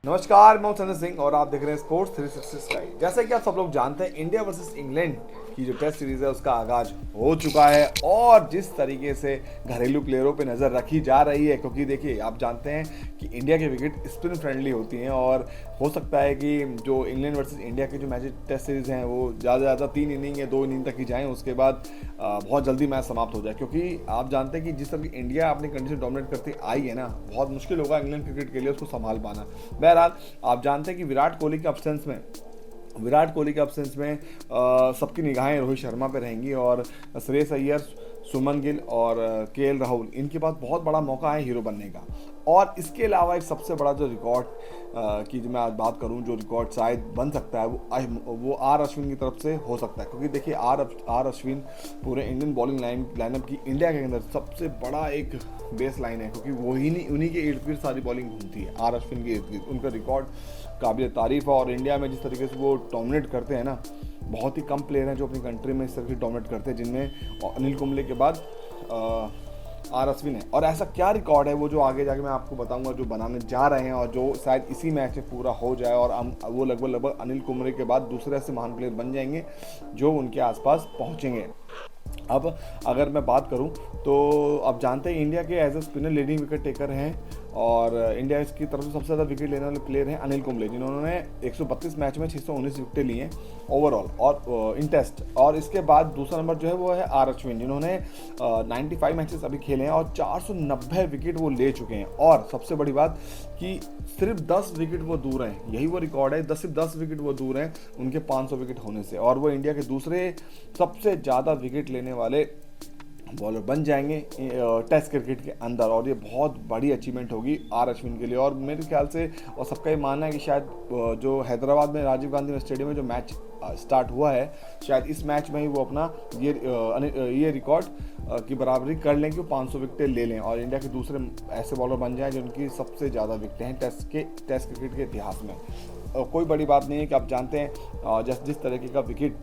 नमस्कार, मैं संजय सिंह और आप देख रहे हैं स्पोर्ट्स 360 स्काई। जैसे कि आप सब लोग जानते हैं, इंडिया वर्सेस इंग्लैंड की जो टेस्ट सीरीज है उसका आगाज हो चुका है और जिस तरीके से घरेलू प्लेयरों पे नज़र रखी जा रही है, क्योंकि देखिए आप जानते हैं कि इंडिया की विकेट स्पिन फ्रेंडली होती हैं और हो सकता है कि जो इंग्लैंड वर्सेस इंडिया के जो मैच टेस्ट सीरीज हैं वो ज़्यादा से ज़्यादा 3 इनिंग या 2 इनिंग तक ही जाएँ, उसके बाद बहुत जल्दी मैच समाप्त हो जाए। क्योंकि आप जानते हैं कि जिस तरह की इंडिया अपनी कंडीशन डोमिनेट करती आई है ना, बहुत मुश्किल होगा इंग्लैंड क्रिकेट के लिए उसको संभाल पाना। बहरहाल आप जानते हैं कि विराट कोहली के अब्सेंस में सबकी निगाहें रोहित शर्मा पे रहेंगी और श्रेयस अय्यर, सुमन गिल और केएल राहुल, इनके पास बहुत बड़ा मौका है हीरो बनने का। और इसके अलावा एक सबसे बड़ा जो रिकॉर्ड की जो मैं आज बात करूं, जो रिकॉर्ड शायद बन सकता है वो आर अश्विन की तरफ से हो सकता है। क्योंकि देखिए आर अश्विन पूरे इंडियन बॉलिंग लाइनअप की इंडिया के अंदर सबसे बड़ा एक बेस लाइन है, क्योंकि उन्हीं के इर्द गिर्द सारी बॉलिंग घूमती है। आर अश्विन के इर्द गिर्द उनका रिकॉर्ड काबिल तारीफ है और इंडिया में जिस तरीके से वो डोमिनेट करते हैं ना, बहुत ही कम प्लेयर हैं जो अपनी कंट्री में इस तरह से डोमिनेट करते हैं, जिनमें अनिल कुंबले के बाद आर अश्विन है। और ऐसा क्या रिकॉर्ड है वो जो आगे जाके मैं आपको बताऊंगा, जो बनाने जा रहे हैं और जो शायद इसी मैच में पूरा हो जाए और वो लगभग अनिल कुंबले के बाद दूसरे ऐसे महान प्लेयर बन जाएंगे जो उनके आसपास पहुंचेंगे। अब अगर मैं बात करूं तो आप जानते हैं इंडिया के as a spinner leading wicket taker हैं और इंडिया की तरफ से सबसे ज़्यादा विकेट लेने वाले प्लेयर हैं अनिल कुंबले, जिन्होंने 132 मैच में 619 विकेटें ली हैं ओवरऑल और इन टेस्ट। और इसके बाद दूसरा नंबर जो है वो है आर अश्विन, जिन्होंने 95 मैचेस अभी खेले हैं और 490 विकेट वो ले चुके हैं। और सबसे बड़ी बात कि सिर्फ 10 विकेट वो दूर हैं, यही वो रिकॉर्ड है, 10 विकेट वो दूर हैं उनके 500 विकेट होने से, और वो इंडिया के दूसरे सबसे ज़्यादा विकेट लेने वाले बॉलर बन जाएंगे टेस्ट क्रिकेट के अंदर। और ये बहुत बड़ी अचीवमेंट होगी आर अश्विन के लिए। और मेरे ख्याल से और सबका ये मानना है कि शायद जो हैदराबाद में राजीव गांधी स्टेडियम में जो मैच स्टार्ट हुआ है, शायद इस मैच में ही वो अपना ये रिकॉर्ड की बराबरी कर लें कि वो 500 विकेटें ले लें और इंडिया के दूसरे ऐसे बॉलर बन जाएं जिनकी सबसे ज़्यादा विकेटें हैं टेस्ट क्रिकेट के इतिहास में। कोई बड़ी बात नहीं है कि आप जानते हैं जिस तरीके का विकेट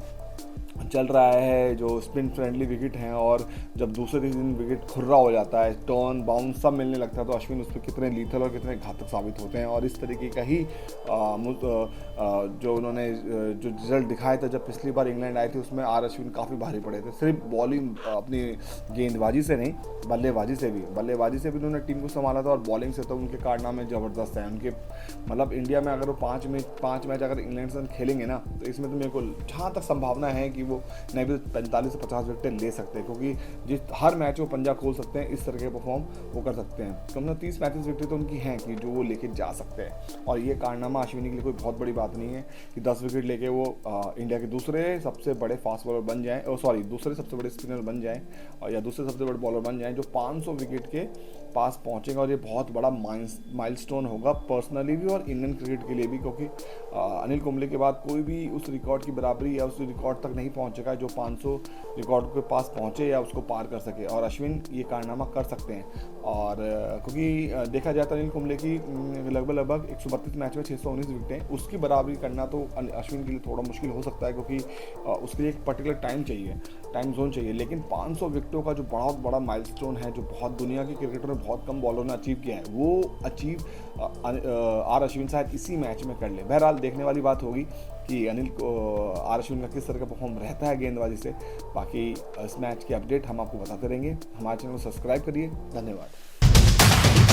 चल रहा है, जो स्पिन फ्रेंडली विकेट हैं, और जब दूसरे दिन विकेट खुर्रा हो जाता है, टर्न बाउंस सब मिलने लगता है, तो अश्विन उस पर कितने लीथल और कितने घातक साबित होते हैं। और इस तरीके का ही जो उन्होंने जो रिजल्ट दिखाया था जब पिछली बार इंग्लैंड आई थी, उसमें आर अश्विन काफ़ी भारी पड़े थे। सिर्फ बॉलिंग अपनी गेंदबाजी से नहीं, बल्लेबाजी से भी उन्होंने टीम को संभाला था और बॉलिंग से तो उनके कारनामे ज़बरदस्त हैं उनके। मतलब इंडिया में अगर वो पाँच मैच अगर इंग्लैंड से खेलेंगे ना, तो इसमें तो मेरे को जहाँ तक संभावना है कि वो नहीं भी 45 से 50 विकेटें ले सकते हैं, क्योंकि हर मैच वो पंजा खोल सकते हैं, इस तरह के परफॉर्म वो कर सकते हैं। कम से 30-35 विकेटें तो उनकी हैं कि जो वो लेके जा सकते हैं। और ये कारनामा अश्विनी के लिए कोई बहुत बड़ी बात नहीं है कि 10 विकेट लेके वो इंडिया के दूसरे सबसे बड़े फास्ट बॉलर बन जाएँ, दूसरे सबसे बड़े स्पिनर बन जाएँ या दूसरे सबसे बड़े बॉलर बन जाएँ जो 500 विकेट के पास पहुंचेगा। और ये बहुत बड़ा माइलस्टोन होगा पर्सनली भी और इंडियन क्रिकेट के लिए भी, क्योंकि अनिल कुंबले के बाद कोई भी उस रिकॉर्ड की बराबरी या उस रिकॉर्ड तक नहीं पहुंचेगा जो 500 रिकॉर्ड के पास पहुंचे या उसको पार कर सके। और अश्विन ये कारनामा कर सकते हैं। और क्योंकि देखा जाए तो अनिल कुंबले की लगभग 132 मैच में 619 विकेटें, उसकी बराबरी करना तो अश्विन के लिए थोड़ा मुश्किल हो सकता है, क्योंकि उसके लिए एक पर्टिकुलर टाइम जोन चाहिए। लेकिन 500 विकेटों का जो बहुत बड़ा माइलस्टोन है, जो बहुत दुनिया के क्रिकेटर में बहुत कम बॉलरों ने अचीव किया है, वो अचीव आर अश्विन शायद इसी मैच में कर ले। बहरहाल देखने वाली बात होगी कि आर अश्विन का किस तरह का परफॉर्म रहता है गेंदबाजी से। बाकी इस मैच की अपडेट हम आपको बताते रहेंगे। हमारे चैनल को सब्सक्राइब करिए। धन्यवाद।